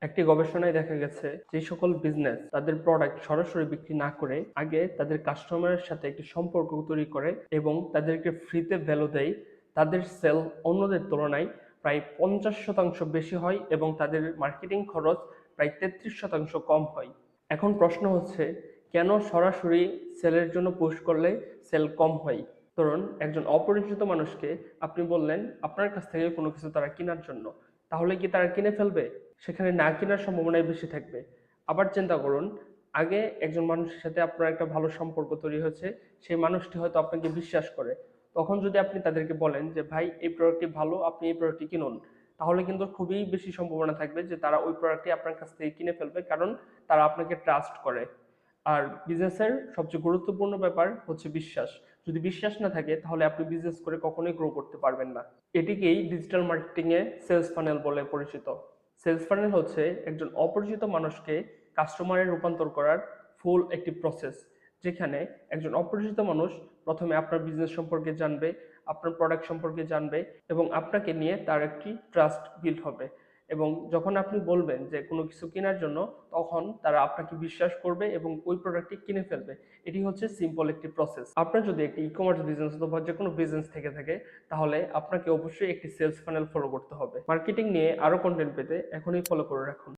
একটি গবেষণায় দেখা গেছে যে সকল বিজনেস তাদের প্রোডাক্ট সরাসরি বিক্রি না করে আগে তাদের কাস্টমারের সাথে একটি সম্পর্ক তৈরি করে এবং তাদেরকে ফ্রিতে ভ্যালু দেয়, তাদের সেল অন্যদের তুলনায় প্রায় 50% বেশি হয় এবং তাদের মার্কেটিং খরচ প্রায় 33% কম হয়। এখন প্রশ্ন হচ্ছে, কেন সরাসরি সেলের জন্য পুশ করলে সেল কম হয়? ধরুন একজন অপরিচিত মানুষকে আপনি বললেন আপনার কাছ থেকে কোনো কিছু তারা কেনার জন্য, তাহলে কি তারা কিনে ফেলবে? সেখানে না কেনার সম্ভাবনাই বেশি থাকবে। আবার চিন্তা করুন, আগে একজন মানুষের সাথে আপনার একটা ভালো সম্পর্ক তৈরি হয়েছে, সেই মানুষটি হয়তো আপনাকে বিশ্বাস করে। তখন যদি আপনি তাদেরকে বলেন যে ভাই এই প্রোডাক্টটি ভালো, আপনি এই প্রোডাক্টটি কিনুন, তাহলে কিন্তু খুবই বেশি সম্ভাবনা থাকবে যে তারা ওই প্রোডাক্টটি আপনার কাছ থেকে কিনে ফেলবে, কারণ তারা আপনাকে ট্রাস্ট করে। আর বিজনেসের সবচেয়ে গুরুত্বপূর্ণ ব্যাপার হচ্ছে বিশ্বাস। যদি বিশ্বাস না থাকে তাহলে আপনি বিজনেস করে কখনোই গ্রো করতে পারবেন না। এটিকেই ডিজিটাল মার্কেটিং এ সেলস ফানেল বলে পরিচিত। সেলস ফানেল হচ্ছে একজন অপরিচিত মানুষকে কাস্টমারে রূপান্তর করার ফুল একটি প্রসেস, যেখানে একজন অপরিচিত মানুষ প্রথমে আপনার বিজনেস সম্পর্কে জানবে, আপনার প্রোডাক্ট সম্পর্কে জানবে এবং আপনাকে নিয়ে তার একটি ট্রাস্ট বিল্ড হবে। এবং যখন আপনি বলবেন যে কোনো কিছু কেনার জন্য, তখন তারা আপনাকে বিশ্বাস করবে এবং ওই প্রোডাক্টটি কিনে ফেলবে। এটি হচ্ছে সিম্পল একটি প্রসেস। আপনার যদি একটি ই কমার্স বিজনেস অথবা যে কোনো বিজনেস থেকে থাকে, তাহলে আপনাকে অবশ্যই একটি সেলস ফানেল ফলো করতে হবে। মার্কেটিং নিয়ে আরো কন্টেন্ট পেতে এখনই ফলো করে রাখুন।